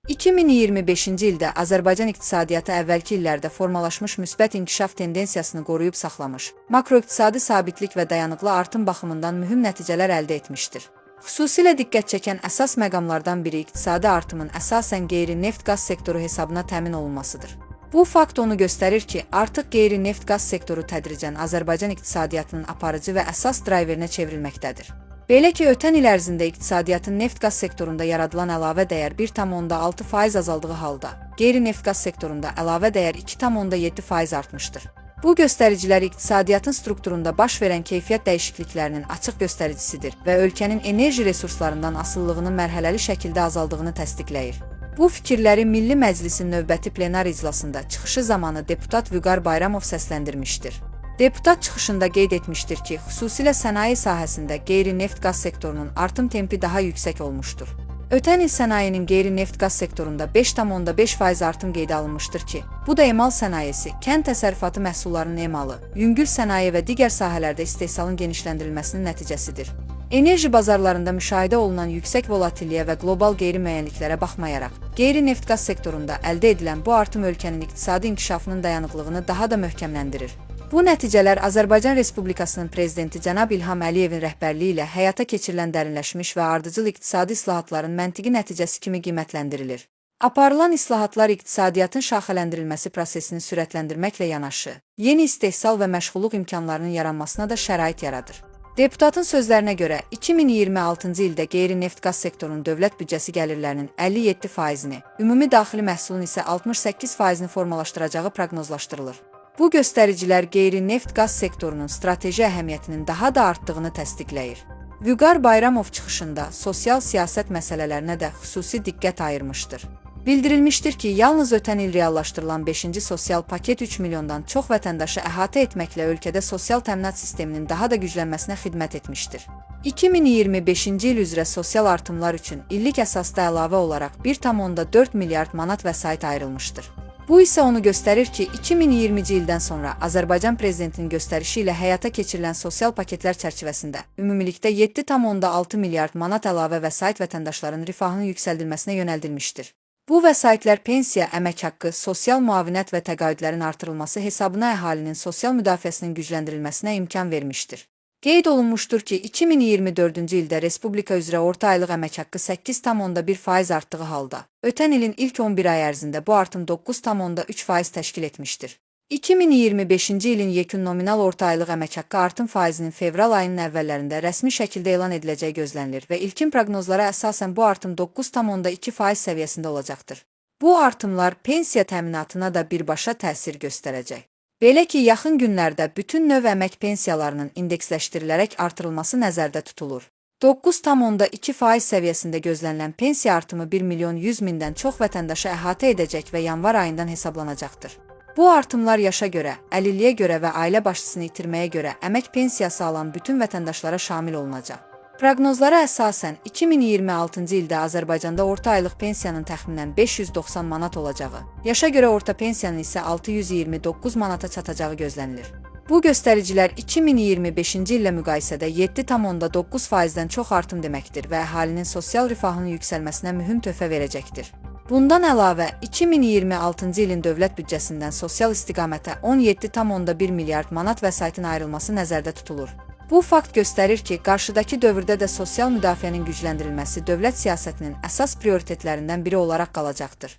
2025-ci ildə Azərbaycan iqtisadiyyatı əvvəlki illərdə formalaşmış müsbət inkişaf tendensiyasını qoruyub saxlamış, makroiqtisadi sabitlik və dayanıqlı artım baxımından mühüm nəticələr əldə etmişdir. Xüsusilə diqqət çəkən əsas məqamlardan biri iqtisadi artımın əsasən qeyri-neft-qaz sektoru hesabına təmin olunmasıdır. Bu fakt onu göstərir ki, artıq qeyri-neft-qaz sektoru tədricən Azərbaycan iqtisadiyyatının aparıcı və əsas drayverinə çevrilməkdədir. Belə ki, ötən il ərzində iqtisadiyyatın neft-qaz sektorunda yaradılan əlavə dəyər 1,6% azaldığı halda, qeyri-neft-qaz sektorunda əlavə dəyər 2,7% artmışdır. Bu göstəricilər iqtisadiyyatın strukturunda baş verən keyfiyyət dəyişikliklərinin açıq göstəricisidir və ölkənin enerji resurslarından asılılığının mərhələli şəkildə azaldığını təsdiqləyir. Bu fikirləri Milli Məclisin növbəti plenar iclasında çıxışı zamanı deputat Vüqar Bayramov səsləndirmişdir. Deputat çıxışında qeyd etmişdir ki, xüsusilə sənaye sahəsində qeyri-neft-qaz sektorunun artım tempi daha yüksək olmuşdur. Ötən il sənayenin qeyri-neft-qaz sektorunda 5,5% artım qeydə alınmışdır ki, bu da emal sənayesi, kənd təsərrüfatı məhsullarının emalı, yüngül sənaye və digər sahələrdə istehsalın genişləndirilməsinin nəticəsidir. Enerji bazarlarında müşahidə olunan yüksək volatilliyə və qlobal qeyri-müəyyənliklərə baxmayaraq, qeyri-neft-qaz sektorunda əldə edilən bu artım ölkənin iqtisadi inkişafının dayanıqlığını daha da möhkəmləndirir. Bu nəticələr Azərbaycan Respublikasının Prezidenti cənab İlham Əliyevin rəhbərliyi ilə həyata keçirilən dərinləşmiş və ardıcıl iqtisadi islahatların məntiqi nəticəsi kimi qiymətləndirilir. Aparılan islahatlar iqtisadiyyatın şaxələndirilməsi prosesini sürətləndirməklə yanaşı, yeni istehsal və məşğulluq imkanlarının yaranmasına da şərait yaradır. Deputatın sözlərinə görə, 2026-cı ildə qeyri-neft-qaz sektorunun dövlət büdcəsi gəlirlərinin 57%-ni, ümumi daxili məhsulun isə 68%-ni formalaşdıracağı proqnozlaşdırılır. Bu göstəricilər qeyri-neft-qaz sektorunun strateji əhəmiyyətinin daha da artdığını təsdiqləyir. Vüqar Bayramov çıxışında sosial siyasət məsələlərinə də xüsusi diqqət ayırmışdır. Bildirilmişdir ki, yalnız ötən il reallaşdırılan 5-ci sosial paket 3 milyondan çox vətəndaşı əhatə etməklə ölkədə sosial təminat sisteminin daha da güclənməsinə xidmət etmişdir. 2025-ci il üzrə sosial artımlar üçün illik əsasda əlavə olaraq 1,4 milyard manat vəsait ayrılmışdır. Bu isə onu göstərir ki, 2020-ci ildən sonra Azərbaycan Prezidentinin göstərişi ilə həyata keçirilən sosial paketlər çərçivəsində ümumilikdə 7,6 milyard manat əlavə vəsait vətəndaşların rifahının yüksəldilməsinə yönəldilmişdir. Bu vəsaitlər pensiya, əmək haqqı, sosial müavinət və təqaüdlərin artırılması hesabına əhalinin sosial müdafiəsinin gücləndirilməsinə imkan vermişdir. Qeyd olunmuşdur ki, 2024-cü ildə Respublika üzrə orta aylıq əmək haqqı 8,1% artdığı halda, ötən ilin ilk 11 ay ərzində bu artım 9,3% təşkil etmişdir. 2025-ci ilin yekun nominal orta aylıq əmək haqqı artım faizinin fevral ayının əvvəllərində rəsmi şəkildə elan ediləcəyi gözlənilir və ilkin proqnozlara əsasən bu artım 9,2% səviyyəsində olacaqdır. Bu artımlar pensiya təminatına da birbaşa təsir göstərəcək. Belə ki, yaxın günlərdə bütün növ əmək pensiyalarının indeksləşdirilərək artırılması nəzərdə tutulur. 9,2% səviyyəsində gözlənilən pensiya artımı 1.100.000-dən çox vətəndaşı əhatə edəcək və yanvar ayından hesablanacaqdır. Bu artımlar yaşa görə, əlilliyə görə və ailə başçısını itirməyə görə əmək pensiyası alan bütün vətəndaşlara şamil olunacaq. Proqnozlara əsasən 2026-cı ildə Azərbaycanda orta aylıq pensiyanın təxminən 590 manat olacağı, yaşa görə orta pensiyanın isə 629 manata çatacağı gözlənilir. Bu göstəricilər 2025-ci illə müqayisədə 7,9%-dən çox artım deməkdir və əhalinin sosial rifahının yüksəlməsinə mühüm töhfə verəcəkdir. Bundan əlavə, 2026-cı ilin dövlət büdcəsindən sosial istiqamətə 17,1 milyard manat vəsaitin ayrılması nəzərdə tutulur. Bu fakt göstərir ki, qarşıdakı dövrdə də sosial müdafiənin gücləndirilməsi dövlət siyasətinin əsas prioritetlərindən biri olaraq qalacaqdır.